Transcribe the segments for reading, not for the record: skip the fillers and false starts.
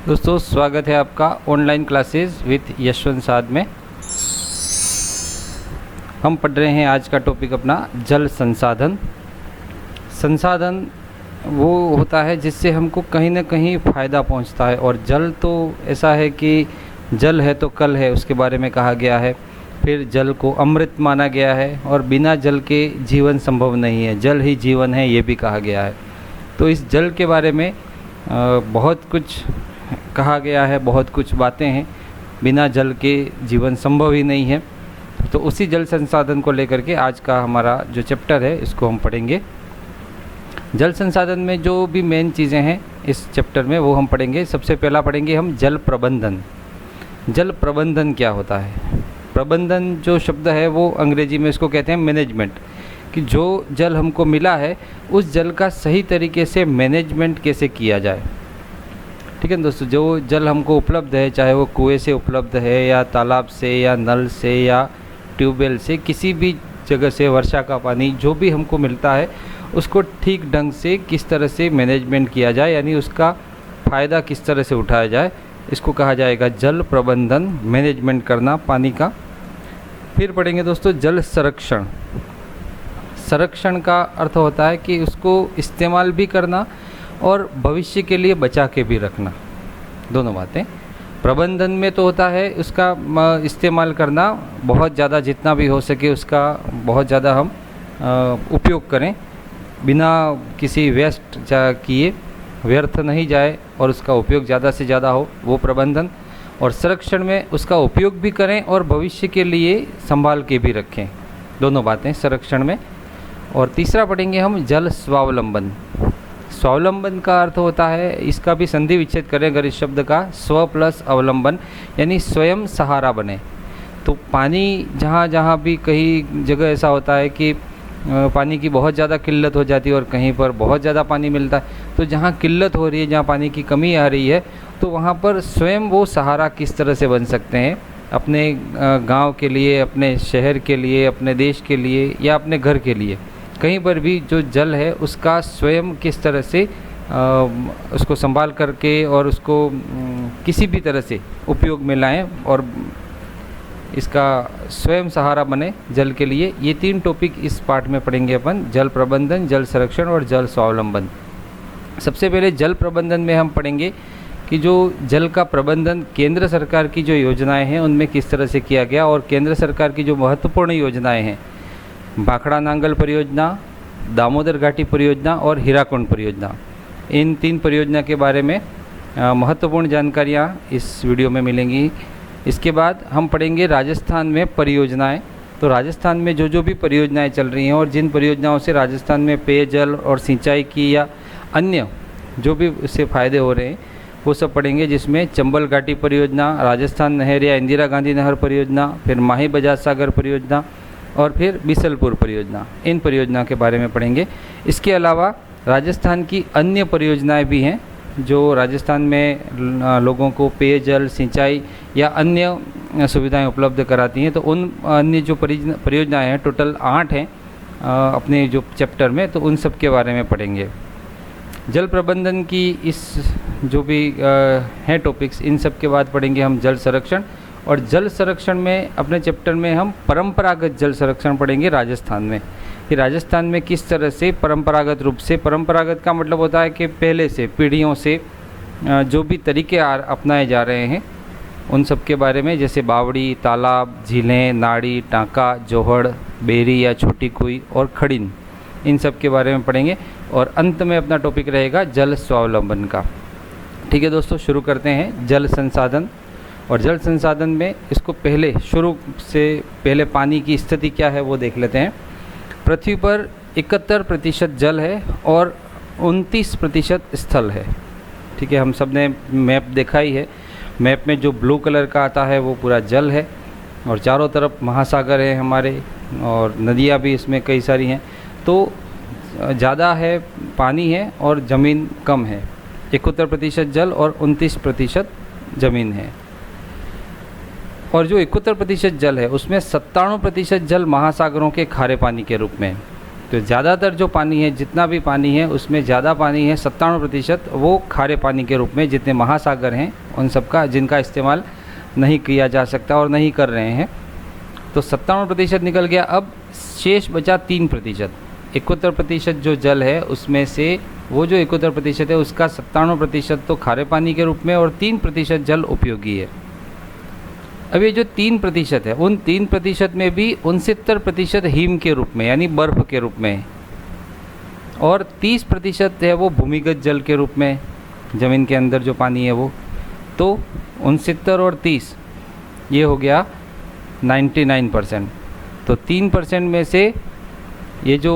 दोस्तों स्वागत है आपका ऑनलाइन क्लासेस विद यशवंत साध में। हम पढ़ रहे हैं आज का टॉपिक अपना जल संसाधन। संसाधन वो होता है जिससे हमको कहीं ना कहीं फ़ायदा पहुंचता है, और जल तो ऐसा है कि जल है तो कल है, उसके बारे में कहा गया है। फिर जल को अमृत माना गया है और बिना जल के जीवन संभव नहीं है, जल ही जीवन है, ये भी कहा गया है। तो इस जल के बारे में बहुत कुछ कहा गया है, बहुत कुछ बातें हैं। बिना जल के जीवन संभव ही नहीं है। तो उसी जल संसाधन को लेकर के आज का हमारा जो चैप्टर है इसको हम पढ़ेंगे। जल संसाधन में जो भी मेन चीज़ें हैं इस चैप्टर में वो हम पढ़ेंगे। सबसे पहला पढ़ेंगे हम जल प्रबंधन। जल प्रबंधन क्या होता है? प्रबंधन जो शब्द है वो अंग्रेजी में इसको कहते हैं मैनेजमेंट, कि जो जल हमको मिला है उस जल का सही तरीके से मैनेजमेंट कैसे किया जाए। ठीक है दोस्तों, जो जल हमको उपलब्ध है, चाहे वो कुएं से उपलब्ध है या तालाब से या नल से या ट्यूबवेल से, किसी भी जगह से वर्षा का पानी जो भी हमको मिलता है उसको ठीक ढंग से किस तरह से मैनेजमेंट किया जाए, यानी उसका फ़ायदा किस तरह से उठाया जाए, इसको कहा जाएगा जल प्रबंधन, मैनेजमेंट करना पानी का। फिर पढ़ेंगे दोस्तों जल संरक्षण। संरक्षण का अर्थ होता है कि उसको इस्तेमाल भी करना और भविष्य के लिए बचा के भी रखना, दोनों बातें। प्रबंधन में तो होता है उसका इस्तेमाल करना, बहुत ज़्यादा जितना भी हो सके उसका बहुत ज़्यादा हम उपयोग करें, बिना किसी वेस्ट किए, व्यर्थ नहीं जाए और उसका उपयोग ज़्यादा से ज़्यादा हो, वो प्रबंधन। और संरक्षण में उसका उपयोग भी करें और भविष्य के लिए संभाल के भी रखें, दोनों बातें संरक्षण में। और तीसरा पढ़ेंगे हम जल स्वावलंबन। स्वावलंबन का अर्थ होता है, इसका भी संधि विच्छेद करें अगर इस शब्द का, स्व प्लस अवलंबन, यानी स्वयं सहारा बने। तो पानी जहाँ जहाँ भी कहीं जगह ऐसा होता है कि पानी की बहुत ज़्यादा किल्लत हो जाती है और कहीं पर बहुत ज़्यादा पानी मिलता है, तो जहाँ किल्लत हो रही है, जहाँ पानी की कमी आ रही है, तो वहाँ पर स्वयं वो सहारा किस तरह से बन सकते हैं अपने गांव के लिए, अपने शहर के लिए, अपने देश के लिए या अपने घर के लिए। कहीं पर भी जो जल है उसका स्वयं किस तरह से उसको संभाल करके और उसको किसी भी तरह से उपयोग में लाएं और इसका स्वयं सहारा बने जल के लिए। ये तीन टॉपिक इस पार्ट में पढ़ेंगे अपन, जल प्रबंधन, जल संरक्षण और जल स्वावलंबन। सबसे पहले जल प्रबंधन में हम पढ़ेंगे कि जो जल का प्रबंधन केंद्र सरकार की जो योजनाएं हैं उनमें किस तरह से किया गया, और केंद्र सरकार की जो महत्वपूर्ण योजनाएं हैं, भाखड़ा नांगल परियोजना, दामोदर घाटी परियोजना और हीराकुंड परियोजना, इन तीन परियोजना के बारे में महत्वपूर्ण जानकारियाँ इस वीडियो में मिलेंगी। इसके बाद हम पढ़ेंगे राजस्थान में परियोजनाएं। तो राजस्थान में जो जो भी परियोजनाएं चल रही हैं और जिन परियोजनाओं से राजस्थान में पेयजल और सिंचाई की या अन्य जो भी उससे फ़ायदे हो रहे हैं वो सब पढ़ेंगे, जिसमें चंबल घाटी परियोजना, राजस्थान नहर या इंदिरा गांधी नहर परियोजना, फिर माही बजाज सागर परियोजना और फिर बिसलपुर परियोजना, इन परियोजना के बारे में पढ़ेंगे। इसके अलावा राजस्थान की अन्य परियोजनाएं भी हैं जो राजस्थान में लोगों को पेयजल, सिंचाई या अन्य सुविधाएं उपलब्ध कराती हैं। तो उन अन्य जो परियोजनाएं हैं, टोटल 8 हैं अपने जो चैप्टर में, तो उन सब के बारे में पढ़ेंगे। जल प्रबंधन की इस जो भी हैं टॉपिक्स, इन सब के बाद पढ़ेंगे हम जल संरक्षण। और जल संरक्षण में अपने चैप्टर में हम परंपरागत जल संरक्षण पढ़ेंगे राजस्थान में, कि राजस्थान में किस तरह से परंपरागत रूप से, परंपरागत का मतलब होता है कि पहले से, पीढ़ियों से जो भी तरीके अपनाए जा रहे हैं उन सब के बारे में, जैसे बावड़ी, तालाब, झीलें, नाड़ी, टाँका, जोहड़, बेरी या छोटी कुई और खड़िन, इन सब के बारे में पढ़ेंगे। और अंत में अपना टॉपिक रहेगा जल स्वावलंबन का। ठीक है दोस्तों, शुरू करते हैं जल संसाधन। और जल संसाधन में इसको पहले शुरू से पहले पानी की स्थिति क्या है वो देख लेते हैं। पृथ्वी पर 71% जल है और 29% स्थल है। ठीक है, हम सब ने मैप देखा ही है। मैप में जो ब्लू कलर का आता है वो पूरा जल है और चारों तरफ महासागर है हमारे, और नदियाँ भी इसमें कई सारी हैं। तो ज़्यादा है पानी है और ज़मीन कम है। 71% जल और 29% ज़मीन है। और जो 71% जल है उसमें 97% जल महासागरों के खारे पानी के रूप में, तो ज़्यादातर जो पानी है, जितना भी पानी है उसमें ज़्यादा पानी है 97% वो खारे पानी के रूप में, जितने महासागर हैं उन सब का, जिनका इस्तेमाल नहीं किया जा सकता और नहीं कर रहे हैं। तो 97% निकल गया। अब शेष बचा 3%। 71% जो जल है उसमें से वो जो 71% है उसका 97% तो खारे पानी के रूप में और 3% जल उपयोगी है। अब ये जो 3% है, उन 3% में भी 69% हिम के रूप में यानी बर्फ़ के रूप में है, और 30% है वो भूमिगत जल के रूप में, ज़मीन के अंदर जो पानी है वो। तो 69 और 30 ये हो गया 99%। तो 3% में से ये जो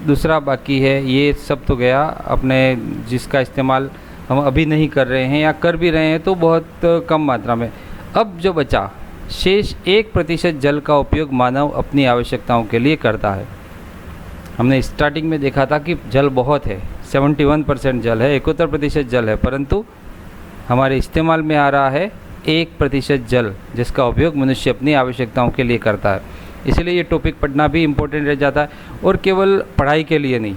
दूसरा बाकी है ये सब तो गया अपने, जिसका इस्तेमाल हम अभी नहीं कर रहे हैं या कर भी रहे हैं तो बहुत कम मात्रा में। अब जो बचा शेष 1% जल का उपयोग मानव अपनी आवश्यकताओं के लिए करता है। हमने स्टार्टिंग में देखा था कि जल बहुत है, 71% जल है, 71% जल है, परंतु हमारे इस्तेमाल में आ रहा है 1% जल, जिसका उपयोग मनुष्य अपनी आवश्यकताओं के लिए करता है। इसलिए ये टॉपिक पढ़ना भी इम्पोर्टेंट रह जाता है, और केवल पढ़ाई के लिए नहीं,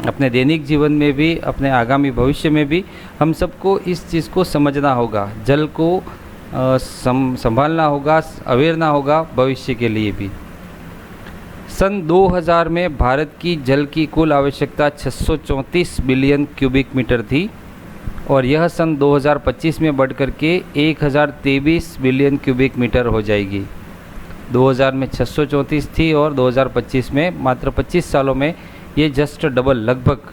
अपने दैनिक जीवन में भी, अपने आगामी भविष्य में भी हम सबको इस चीज़ को समझना होगा, जल को संभालना होगा, अवेयरना होगा भविष्य के लिए भी। सन 2000 में भारत की जल की कुल आवश्यकता 634 बिलियन क्यूबिक मीटर थी, और यह सन 2025 में बढ़कर के 1023 बिलियन क्यूबिक मीटर हो जाएगी। 2000 में 634 थी और 2025 में मात्र 25 सालों में ये जस्ट डबल, लगभग,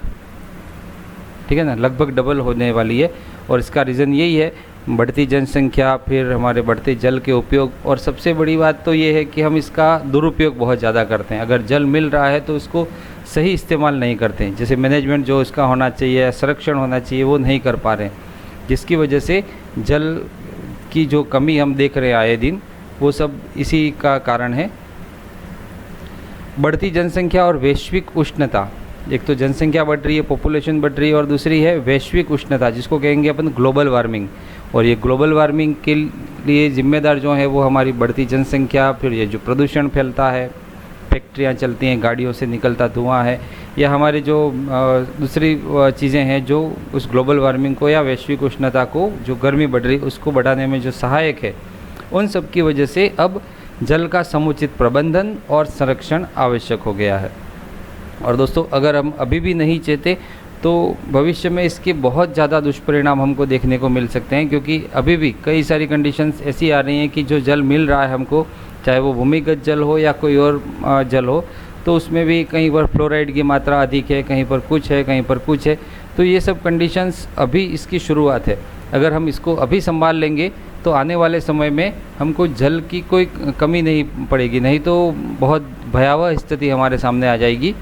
ठीक है ना, लगभग डबल होने वाली है। और इसका रीज़न यही है, बढ़ती जनसंख्या, फिर हमारे बढ़ते जल के उपयोग, और सबसे बड़ी बात तो ये है कि हम इसका दुरुपयोग बहुत ज़्यादा करते हैं। अगर जल मिल रहा है तो उसको सही इस्तेमाल नहीं करते हैं, जैसे मैनेजमेंट जो इसका होना चाहिए, संरक्षण होना चाहिए, वो नहीं कर पा रहे हैं, जिसकी वजह से जल की जो कमी हम देख रहे हैं आए दिन, वो सब इसी का कारण है। बढ़ती जनसंख्या और वैश्विक उष्णता, एक तो जनसंख्या बढ़ रही है, पॉपुलेशन बढ़ रही है, और दूसरी है वैश्विक उष्णता, जिसको कहेंगे अपन ग्लोबल वार्मिंग। और ये ग्लोबल वार्मिंग के लिए जिम्मेदार जो है वो हमारी बढ़ती जनसंख्या, फिर ये जो प्रदूषण फैलता है, फैक्ट्रियाँ चलती हैं, गाड़ियों से निकलता धुआं है, या हमारी जो दूसरी चीज़ें हैं जो उस ग्लोबल वार्मिंग को या वैश्विक उष्णता को, जो गर्मी बढ़ रही उसको बढ़ाने में जो सहायक है, उन सब की वजह से अब जल का समुचित प्रबंधन और संरक्षण आवश्यक हो गया है। और दोस्तों, अगर हम अभी भी नहीं चेते तो भविष्य में इसके बहुत ज़्यादा दुष्परिणाम हमको देखने को मिल सकते हैं, क्योंकि अभी भी कई सारी कंडीशंस ऐसी आ रही हैं कि जो जल मिल रहा है हमको, चाहे वो भूमिगत जल हो या कोई और जल हो, तो उसमें भी कहीं पर फ्लोराइड की मात्रा अधिक है, कहीं पर कुछ है, कहीं पर कुछ है। तो ये सब कंडीशंस अभी इसकी शुरुआत है। अगर हम इसको अभी संभाल लेंगे तो आने वाले समय में हमको जल की कोई कमी नहीं पड़ेगी, नहीं तो बहुत भयावह स्थिति हमारे सामने आ जाएगी।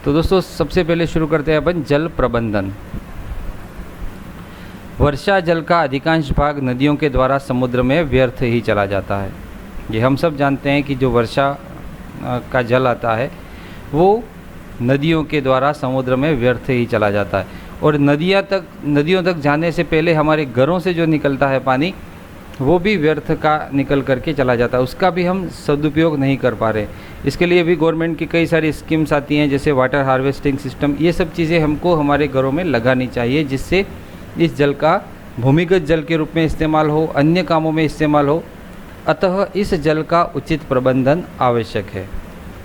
तो दोस्तों, सबसे पहले शुरू करते हैं अपन जल प्रबंधन। वर्षा जल का अधिकांश भाग नदियों के द्वारा समुद्र में व्यर्थ ही चला जाता है। ये हम सब जानते हैं कि जो वर्षा का जल आता है वो नदियों के द्वारा समुद्र में व्यर्थ ही चला जाता है, और नदियों तक जाने से पहले हमारे घरों से जो निकलता है पानी, वो भी व्यर्थ का निकल करके चला जाता है, उसका भी हम सदुपयोग नहीं कर पा रहे। इसके लिए भी गवर्नमेंट की कई सारी स्कीम्स आती हैं, जैसे वाटर हार्वेस्टिंग सिस्टम, ये सब चीज़ें हमको हमारे घरों में लगानी चाहिए, जिससे इस जल का भूमिगत जल के रूप में इस्तेमाल हो, अन्य कामों में इस्तेमाल हो। अतः इस जल का उचित प्रबंधन आवश्यक है।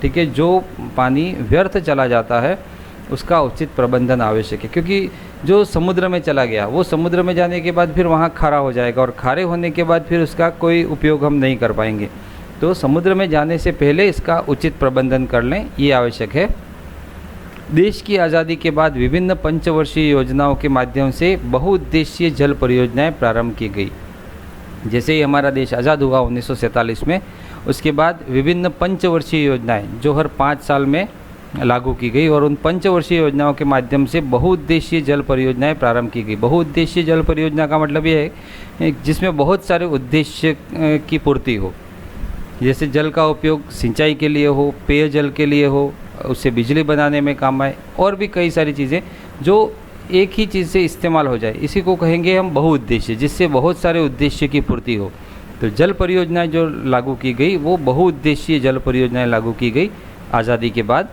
ठीक है, जो पानी व्यर्थ चला जाता है उसका उचित प्रबंधन आवश्यक है, क्योंकि जो समुद्र में चला गया वो समुद्र में जाने के बाद फिर वहाँ खारा हो जाएगा, और खारे होने के बाद फिर उसका कोई उपयोग हम नहीं कर पाएंगे। तो समुद्र में जाने से पहले इसका उचित प्रबंधन कर लें, ये आवश्यक है। देश की आज़ादी के बाद विभिन्न पंचवर्षीय योजनाओं के माध्यम से बहुउद्देशीय जल परियोजनाएं प्रारंभ की गई। जैसे ही हमारा देश आज़ाद हुआ 1947 में, उसके बाद विभिन्न पंचवर्षीय योजनाएं जो हर 5 साल में लागू की गई, और उन पंचवर्षीय योजनाओं के माध्यम से बहुउद्देशीय जल परियोजनाएं प्रारंभ की गई। बहुउद्देशीय जल परियोजना का मतलब ये है जिसमें बहुत सारे उद्देश्य की पूर्ति हो, जैसे जल का उपयोग सिंचाई के लिए हो, पेयजल के लिए हो, उससे बिजली बनाने में काम आए, और भी कई सारी चीज़ें जो एक ही चीज़ से इस्तेमाल हो जाए, इसी को कहेंगे हम बहुउद्देशीय, जिससे बहुत सारे उद्देश्य की पूर्ति हो। तो जल परियोजनाएं जो लागू की गई वो बहुउद्देशीय जल परियोजनाएं लागू की गई आज़ादी के बाद।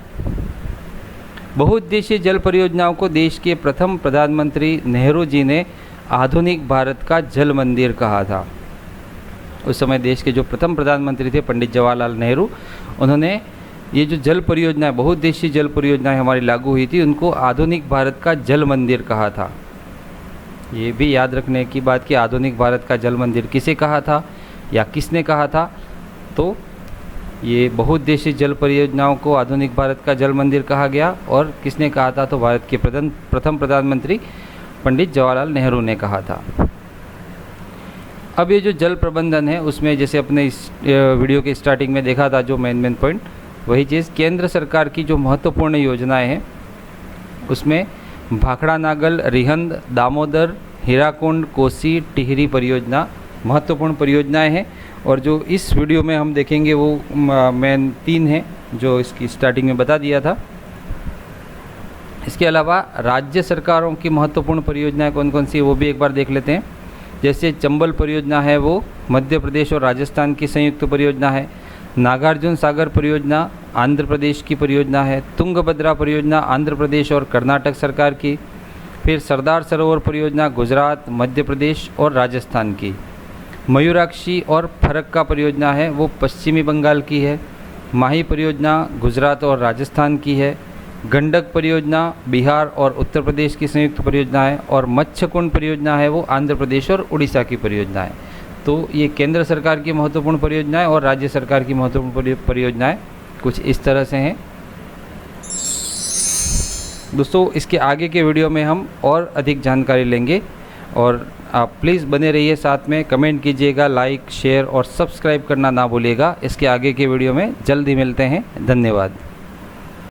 बहुउद्देशीय जल परियोजनाओं को देश के प्रथम प्रधानमंत्री नेहरू जी ने आधुनिक भारत का जल मंदिर कहा था। उस समय देश के जो प्रथम प्रधानमंत्री थे पंडित जवाहरलाल नेहरू, उन्होंने ये जो जल परियोजनाएं, बहुउद्देशीय जल परियोजनाएं हमारी लागू हुई थी, उनको आधुनिक भारत का जल मंदिर कहा था। ये भी याद रखने की बात कि आधुनिक भारत का जल मंदिर किसे कहा था या किसने कहा था। तो ये बहुउद्देशीय जल परियोजनाओं को आधुनिक भारत का जल मंदिर कहा गया, और किसने कहा था, तो भारत के प्रथम प्रधानमंत्री पंडित जवाहरलाल नेहरू ने कहा था। अब ये जो जल प्रबंधन है उसमें जैसे अपने इस वीडियो के स्टार्टिंग में देखा था जो मेन पॉइंट, वही चीज़ केंद्र सरकार की जो महत्वपूर्ण योजनाएं हैं उसमें भाखड़ा नागल, रिहंद, दामोदर, हीराकुंड, कोसी, टिहरी परियोजना महत्वपूर्ण परियोजनाएं हैं। और जो इस वीडियो में हम देखेंगे वो मेन 3 हैं जो इसकी स्टार्टिंग में बता दिया था। इसके अलावा राज्य सरकारों की महत्वपूर्ण परियोजनाएं कौन कौन सी है वो भी एक बार देख लेते हैं। जैसे चंबल परियोजना है वो मध्य प्रदेश और राजस्थान की संयुक्त परियोजना है। नागार्जुन सागर परियोजना आंध्र प्रदेश की परियोजना है। तुंगभद्रा परियोजना आंध्र प्रदेश और कर्नाटक सरकार की। फिर सरदार सरोवर परियोजना गुजरात, मध्य प्रदेश और राजस्थान की। मयूराक्षी और फरक्का परियोजना है वो पश्चिमी बंगाल की है। माही परियोजना गुजरात और राजस्थान की है। गंडक परियोजना बिहार और उत्तर प्रदेश की संयुक्त परियोजना है। और मत्स्यकुंड परियोजना है वो आंध्र प्रदेश और उड़ीसा की परियोजना है। तो ये केंद्र सरकार की महत्वपूर्ण परियोजनाएं और राज्य सरकार की महत्वपूर्ण परियोजनाएं कुछ इस तरह से हैं। दोस्तों इसके आगे के वीडियो में हम और अधिक जानकारी लेंगे, और आप प्लीज़ बने रहिए साथ में, कमेंट कीजिएगा, लाइक, शेयर और सब्सक्राइब करना ना भूलिएगा। इसके आगे के वीडियो में जल्दी मिलते हैं। धन्यवाद।